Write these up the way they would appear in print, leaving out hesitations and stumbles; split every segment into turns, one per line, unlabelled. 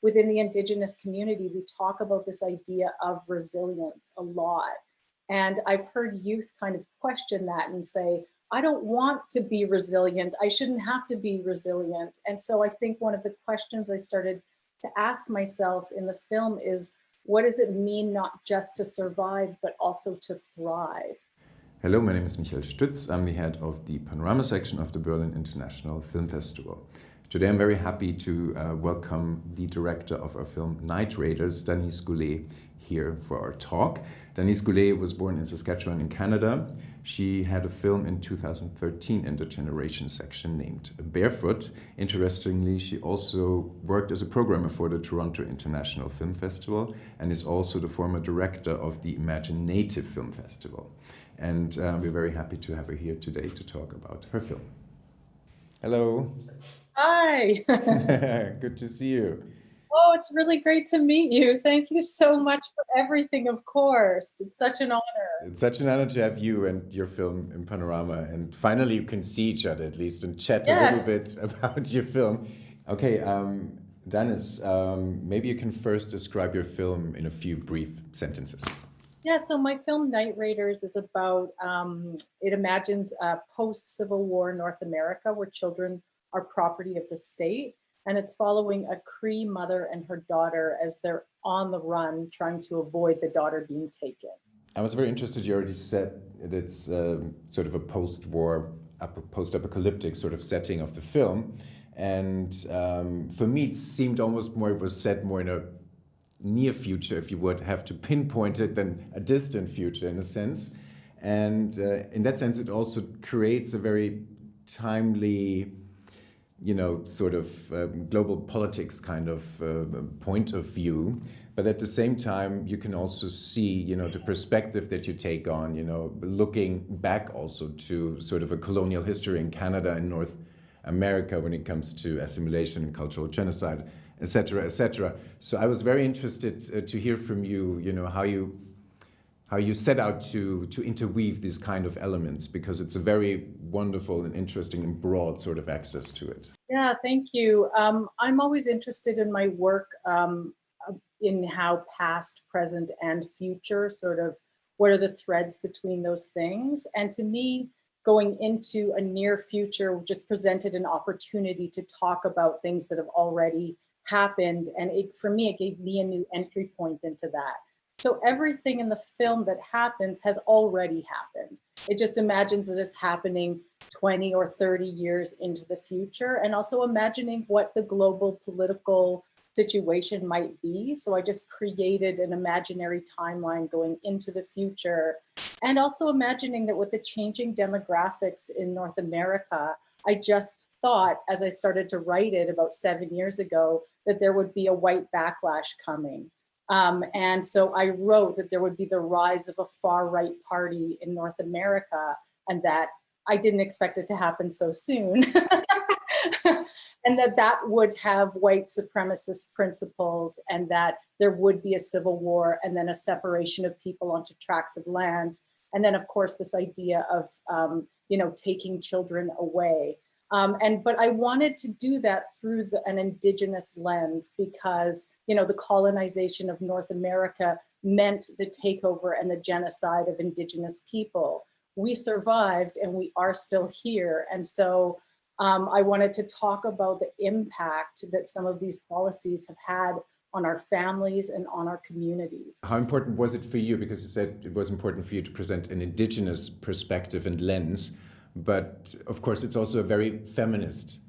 within the Indigenous community, we talk about this idea of resilience a lot. And I've heard youth kind of question that and say, I don't want to be resilient. I shouldn't have to be resilient. And so I think one of the questions I started to ask myself in the film is, what does it mean not just to survive, but also to thrive?
Hello, my name is Michael Stütz. I'm the head of the Panorama section of the Berlin International Film Festival. Today I'm very happy to welcome the director of our film Night Raiders, Danis Goulet, here for our talk. Denise Goulet was born in Saskatchewan in Canada. She had a film in 2013 in the Generation section named Barefoot. Interestingly, she also worked as a programmer for the Toronto International Film Festival and is also the former director of the Imaginative Film Festival. And we're very happy to have her here today to talk about her film. Hello.
Hi.
Good to see you.
Oh, it's really great to meet you. Thank you so much for everything, of course. It's such an honor.
It's such an honor to have you and your film in Panorama. And finally, you can see each other at least and chat a little bit about your film. Okay, Danis, maybe you can first describe your film in a few brief sentences.
Yeah, so my film Night Raiders is about, it imagines post-Civil War North America where children are property of the state. And it's following a Cree mother and her daughter as they're on the run trying to avoid the daughter being taken.
I was very interested, you already said it's sort of a post-war, post-apocalyptic sort of setting of the film. And for me, it seemed almost more, it was set more in a near future, if you would have to pinpoint it, than a distant future in a sense. And in that sense, it also creates a very timely, you know, sort of global politics kind of point of view. But at the same time, you can also see, you know, the perspective that you take on, you know, looking back also to sort of a colonial history in Canada and North America when it comes to assimilation and cultural genocide, et cetera, et cetera. So I was very interested to hear from you, you know, how you set out to interweave these kind of elements, because it's a very wonderful and interesting and broad sort of access to it.
Yeah, thank you. I'm always interested in my work in how past, present, and future sort of, what are the threads between those things? And to me, going into a near future just presented an opportunity to talk about things that have already happened. And for me, it gave me a new entry point into that. So everything in the film that happens has already happened. It just imagines that it's happening 20 or 30 years into the future, and also imagining what the global political situation might be. So I just created an imaginary timeline going into the future, and also imagining that with the changing demographics in North America, I just thought, as I started to write it about 7 years ago, that there would be a white backlash coming. And so I wrote that there would be the rise of a far-right party in North America, and that I didn't expect it to happen so soon. And that would have white supremacist principles, and that there would be a civil war and then a separation of people onto tracts of land. And then, of course, this idea of, you know, taking children away. But I wanted to do that through an Indigenous lens, because, you know, the colonization of North America meant the takeover and the genocide of Indigenous people. We survived and we are still here. And so I wanted to talk about the impact that some of these policies have had on our families and on our communities.
How important was it for you? Because you said it was important for you to present an Indigenous perspective and lens. But of course, it's also a very feminist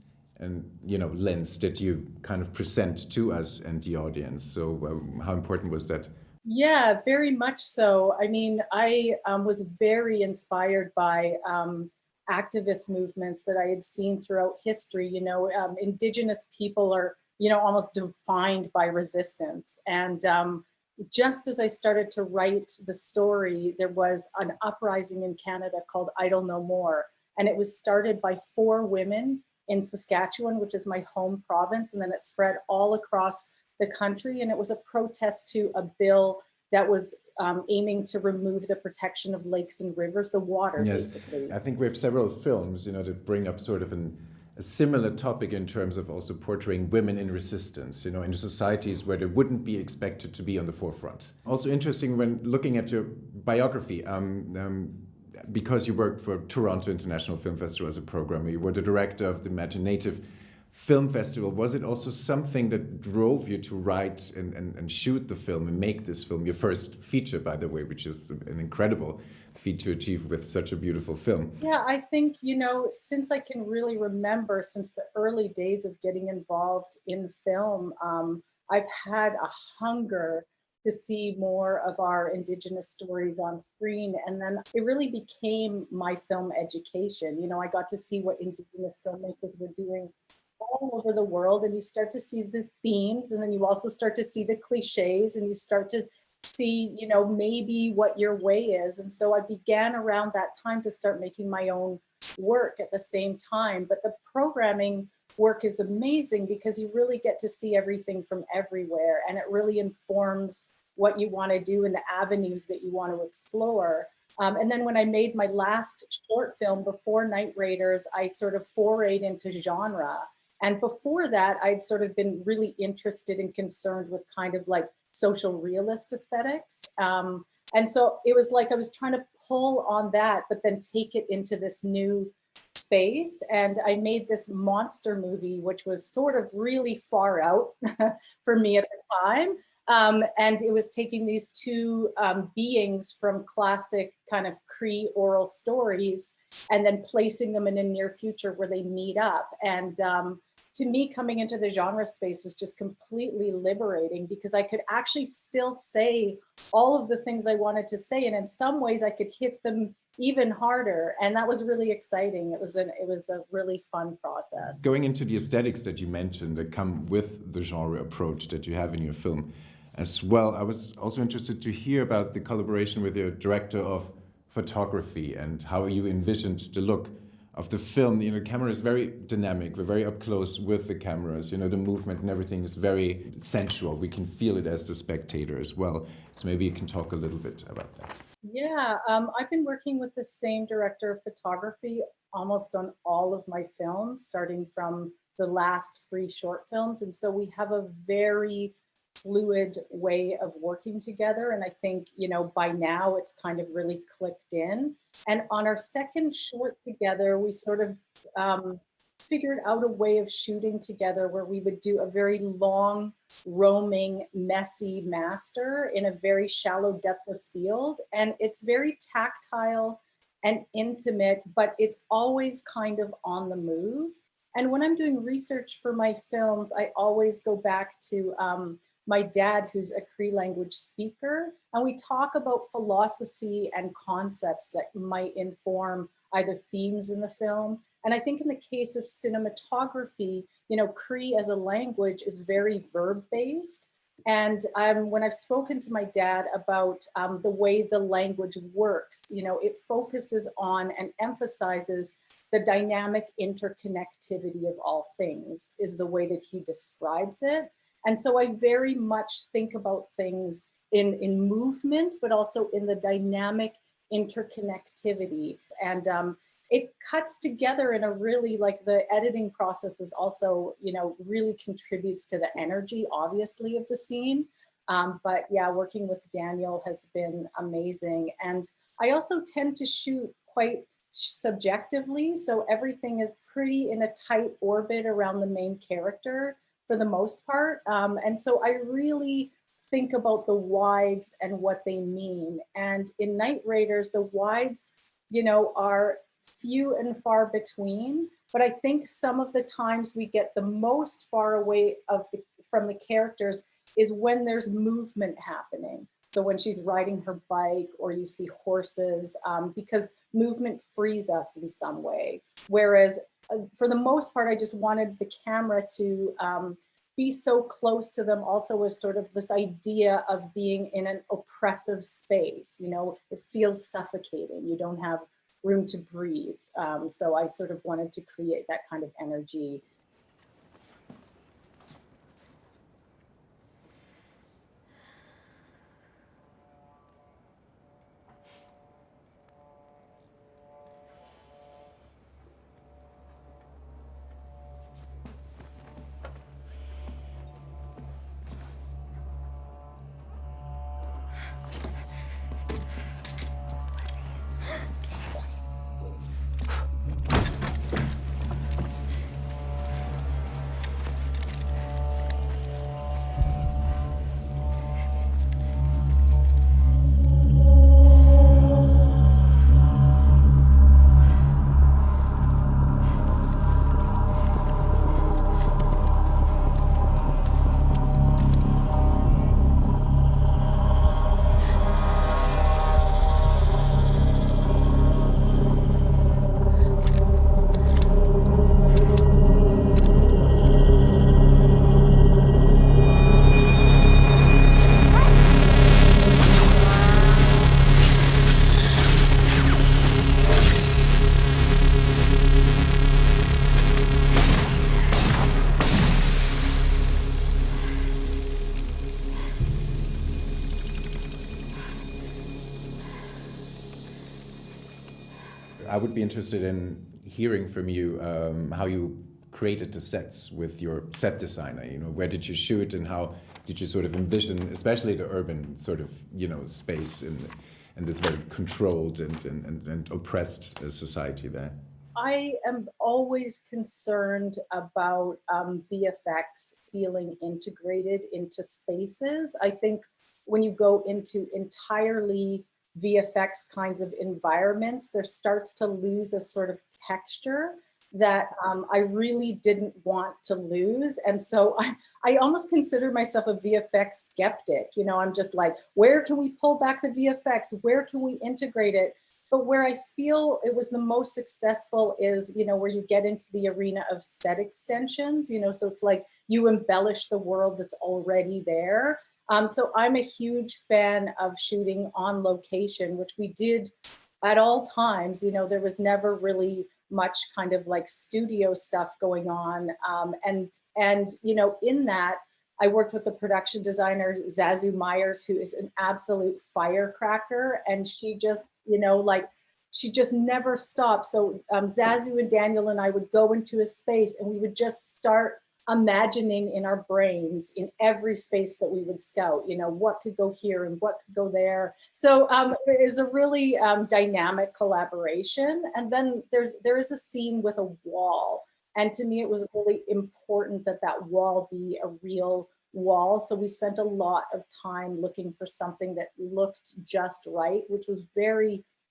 and, you know, lens that you kind of present to us and the audience. So how important was that?
Yeah, very much so. I mean, I was very inspired by activist movements that I had seen throughout history. You know, Indigenous people are, you know, almost defined by resistance. And just as I started to write the story, there was an uprising in Canada called Idle No More. And it was started by 4 women in Saskatchewan, which is my home province. And then it spread all across the country. And it was a protest to a bill that was aiming to remove the protection of lakes and rivers, the water,
yes,
basically.
I think we have several films, you know, that bring up sort of an a similar topic in terms of also portraying women in resistance, in societies where they wouldn't be expected to be on the forefront. Also interesting when looking at your biography, because you worked for Toronto International Film Festival as a programmer, you were the director of the Imaginative Film Festival. Was it also something that drove you to write and shoot the film and make this film, your first feature, by the way, which is an incredible feat to achieve with such a beautiful film?
Yeah, I think, since I can really remember, since the early days of getting involved in film, I've had a hunger to see more of our Indigenous stories on screen. And then it really became my film education. I got to see what Indigenous filmmakers were doing all over the world, and you start to see the themes, and then you also start to see the cliches, and you start to see maybe what your way is. And so I began around that time to start making my own work at the same time. But the programming work is amazing because you really get to see everything from everywhere, and it really informs what you want to do and the avenues that you want to explore. And then when I made my last short film before Night Raiders, I sort of forayed into genre. And before that, I'd sort of been really interested and concerned with kind of like social realist aesthetics. And so it was like I was trying to pull on that, but then take it into this new space. And I made this monster movie, which was sort of really far out for me at the time. And it was taking these two beings from classic kind of Cree oral stories and then placing them in a near future where they meet up. And to me, coming into the genre space was just completely liberating because I could actually still say all of the things I wanted to say. And in some ways I could hit them even harder. And that was really exciting. It was a really fun process.
Going into the aesthetics that you mentioned that come with the genre approach that you have in your film as well, I was also interested to hear about the collaboration with your director of photography and how you envisioned the look of the film. The camera is very dynamic. We're very up close with the cameras. The movement and everything is very sensual. We can feel it as the spectator as well. So maybe you can talk a little bit about that.
Yeah, I've been working with the same director of photography almost on all of my films, starting from the last 3 short films. And so we have a very fluid way of working together. And I think, by now it's kind of really clicked in. And on our second short together, we sort of figured out a way of shooting together where we would do a very long, roaming, messy master in a very shallow depth of field. And it's very tactile and intimate, but it's always kind of on the move. And when I'm doing research for my films, I always go back to my dad, who's a Cree language speaker, and we talk about philosophy and concepts that might inform either themes in the film. And I think in the case of cinematography, Cree as a language is very verb-based. And when I've spoken to my dad about the way the language works, it focuses on and emphasizes the dynamic interconnectivity of all things, is the way that he describes it. And so I very much think about things in movement, but also in the dynamic interconnectivity. And it cuts together in a really, like, the editing process is also, really contributes to the energy, obviously, of the scene. But yeah, working with Daniel has been amazing. And I also tend to shoot quite subjectively. So everything is pretty in a tight orbit around the main character for the most part. And so I really think about the wides and what they mean. And in Night Raiders, the wides, are few and far between, but I think some of the times we get the most far away from the characters is when there's movement happening. So when she's riding her bike or you see horses, because movement frees us in some way. Whereas for the most part, I just wanted the camera to be so close to them also as sort of this idea of being in an oppressive space. It feels suffocating. You don't have room to breathe. So I sort of wanted to create that kind of energy.
I would be interested in hearing from you how you created the sets with your set designer. You know, where did you shoot and how did you sort of envision, especially the urban sort of, you know, space in this very controlled and oppressed society there?
I am always concerned about VFX feeling integrated into spaces. I think when you go into entirely VFX kinds of environments, there starts to lose a sort of texture that I really didn't want to lose. And so I almost consider myself a VFX skeptic. You know, I'm just like, where can we pull back the VFX? Where can we integrate it? But where I feel it was the most successful is, you know, where you get into the arena of set extensions, you know, so it's like you embellish the world that's already there. So I'm a huge fan of shooting on location, which we did at all times. You know, there was never really much kind of like studio stuff going on. And you know, in that, I worked with a production designer, Zazu Myers, who is an absolute firecracker. And she just, you know, like, she just never stopped. So Zazu and Daniel and I would go into a space and we would just start imagining in our brains in every space that we would scout, you know, what could go here and what could go there. So it is a really dynamic collaboration. And then there is a scene with a wall. And to me, it was really important that that wall be a real wall. So we spent a lot of time looking for something that looked just right, which was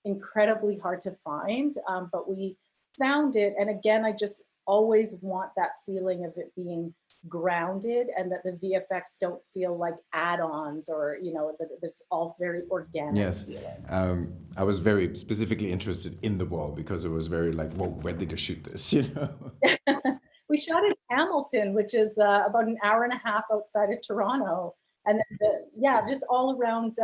incredibly hard to find, but we found it. And again, I just always want that feeling of it being grounded and that the VFX don't feel like add-ons or, you know, that it's all very organic.
Yes. I was very specifically interested in the wall because it was very like, well, where did you shoot this, you know?
We shot in Hamilton, which is about an hour and a half outside of Toronto. And yeah, just all around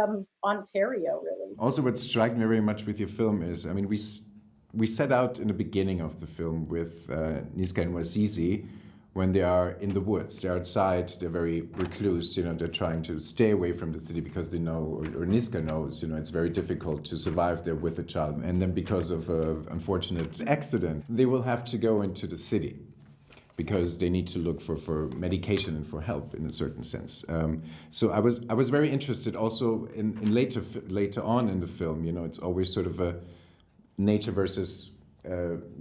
Ontario, really.
Also, what struck me very much with your film is, I mean, we set out in the beginning of the film with Niska and Wazizi when they are in the woods. They're outside, they're very recluse, you know, they're trying to stay away from the city because they know, or Niska knows, you know, it's very difficult to survive there with a child. And then because of an unfortunate accident, they will have to go into the city because they need to look for medication and for help in a certain sense. So I was very interested also in later on in the film, you know, it's always sort of a nature versus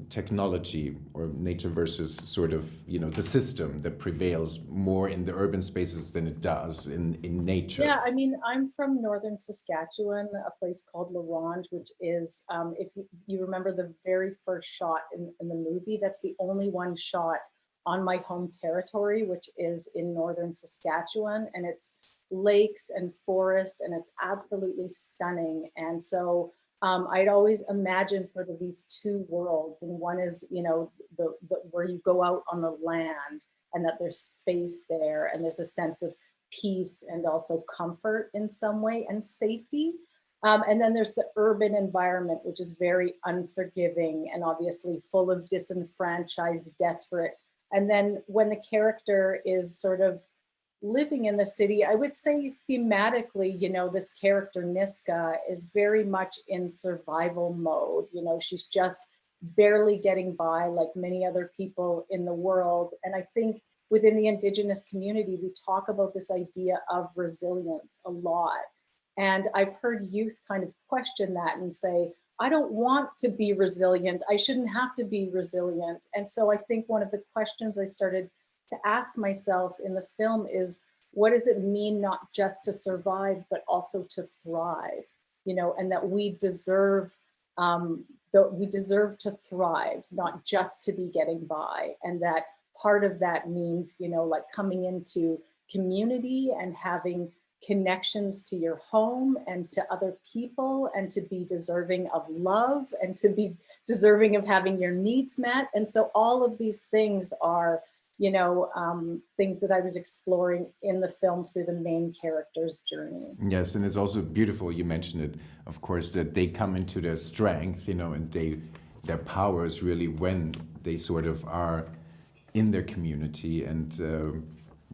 technology, or nature versus sort of, you know, the system that prevails more in the urban spaces than it does in nature.
Yeah, I mean, I'm from northern Saskatchewan, a place called La Ronge, which is, if you remember the very first shot in the movie, that's the only one shot on my home territory, which is in northern Saskatchewan, and it's lakes and forest, and it's absolutely stunning. And so I'd always imagined sort of these two worlds, and one is, you know, the where you go out on the land and that there's space there and there's a sense of peace and also comfort in some way and safety. And then there's the urban environment, which is very unforgiving and obviously full of disenfranchised, desperate. And then when the character is sort of living in the city, I would say thematically, you know, this character Niska is very much in survival mode. You know, she's just barely getting by like many other people in the world. And I think within the Indigenous community, we talk about this idea of resilience a lot. And I've heard youth kind of question that and say, I don't want to be resilient. I shouldn't have to be resilient. And so I think one of the questions I started to ask myself in the film is, what does it mean not just to survive, but also to thrive? You know, and that we deserve to thrive, not just to be getting by. And that part of that means, you know, like coming into community and having connections to your home and to other people, and to be deserving of love and to be deserving of having your needs met. And so all of these things are, you know, things that I was exploring in the film through the main character's journey.
Yes, and it's also beautiful, you mentioned it, of course, that they come into their strength, you know, and their power is really when they sort of are in their community and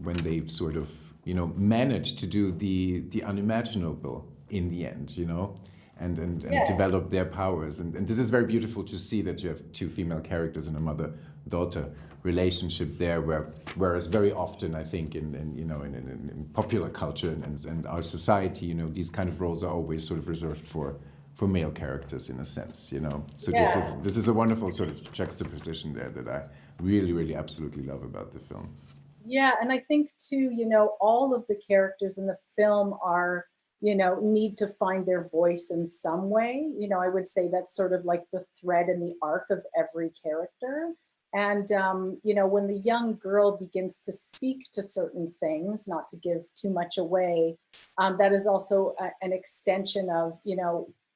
when they sort of, you know, manage to do the unimaginable in the end, you know. and
Yes.
develop their powers. And this is very beautiful to see that you have two female characters and a mother-daughter relationship there, whereas very often I think in popular culture and our society, these kind of roles are always sort of reserved for male characters in a sense, So
Yeah.
this is a wonderful sort of juxtaposition there that I really, really absolutely love about the film.
Yeah, and I think too, all of the characters in the film are, need to find their voice in some way. I would say that's sort of like the thread in the arc of every character. And, when the young girl begins to speak to certain things, not to give too much away, that is also an extension of,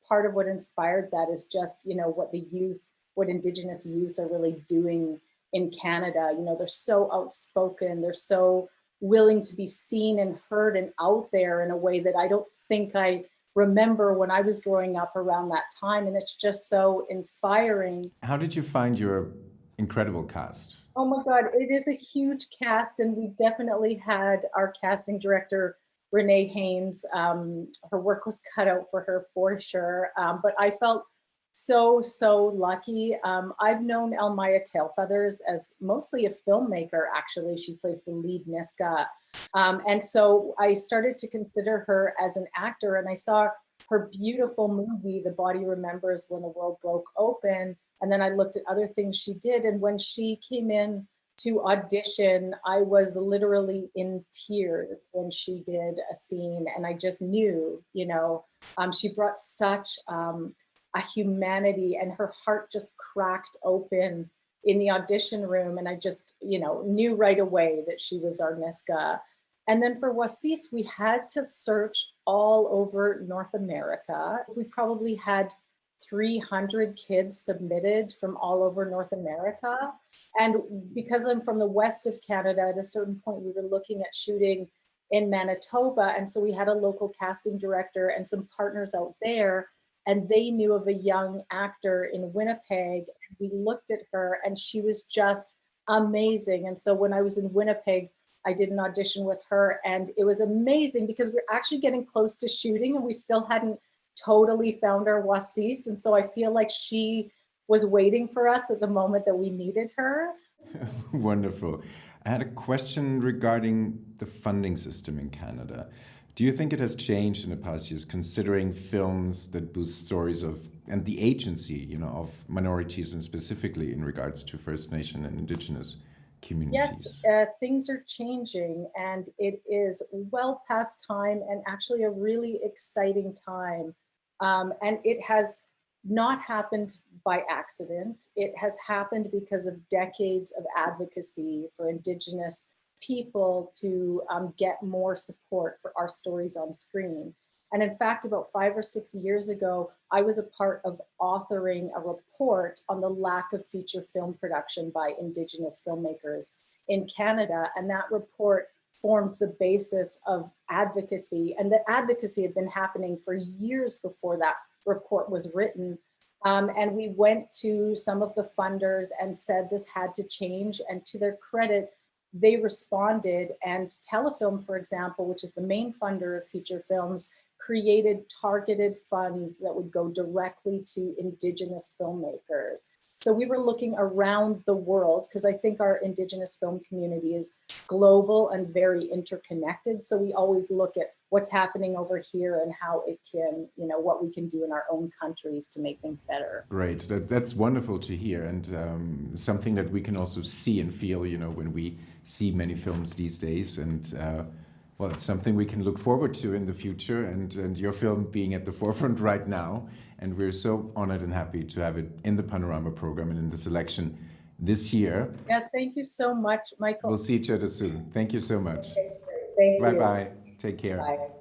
part of what inspired that is just, what Indigenous youth are really doing in Canada. They're so outspoken, they're so willing to be seen and heard and out there in a way that I don't think I remember when I was growing up around that time. And it's just so inspiring.
How did you find your incredible cast?
Oh my God, it is a huge cast. And we definitely had our casting director, Renee Haynes. Her work was cut out for her for sure. But I felt so lucky. I've known Elmaya Tailfeathers as mostly a filmmaker, actually. She plays the lead Niska. And so I started to consider her as an actor, and I saw her beautiful movie, The Body Remembers When the World Broke Open. And then I looked at other things she did. And when she came in to audition, I was literally in tears when she did a scene. And I just knew, she brought such a humanity, and her heart just cracked open in the audition room. And I just, knew right away that she was our Niska. And then for Wasis, we had to search all over North America. We probably had 300 kids submitted from all over North America. And because I'm from the west of Canada, at a certain point, we were looking at shooting in Manitoba. And so we had a local casting director and some partners out there. And they knew of a young actor in Winnipeg. And we looked at her and she was just amazing. And so when I was in Winnipeg, I did an audition with her, and it was amazing because we're actually getting close to shooting and we still hadn't totally found our Wasis. And so I feel like she was waiting for us at the moment that we needed her.
Wonderful. I had a question regarding the funding system in Canada. Do you think it has changed in the past years, considering films that boost stories of, and the agency, of minorities, and specifically in regards to First Nation and Indigenous communities?
Yes, things are changing, and it is well past time, and actually a really exciting time. And it has not happened by accident. It has happened because of decades of advocacy for Indigenous people to get more support for our stories on screen. And in fact, about 5 or 6 years ago, I was a part of authoring a report on the lack of feature film production by Indigenous filmmakers in Canada. And that report formed the basis of advocacy. And the advocacy had been happening for years before that report was written. And we went to some of the funders and said this had to change. And to their credit, they responded, and Telefilm, for example, which is the main funder of feature films, created targeted funds that would go directly to Indigenous filmmakers. So we were looking around the world, because I think our Indigenous film community is global and very interconnected. So we always look at what's happening over here and how it can, what we can do in our own countries to make things better.
Great, that's wonderful to hear, and something that we can also see and feel, when we see many films these days. And well, it's something we can look forward to in the future, and your film being at the forefront right now. And we're so honored and happy to have it in the Panorama program and in the selection this year.
Yeah, thank you so much, Michael.
We'll see each other soon. Thank you so much.
Okay, thank you.
Bye-bye. Take care.
Bye.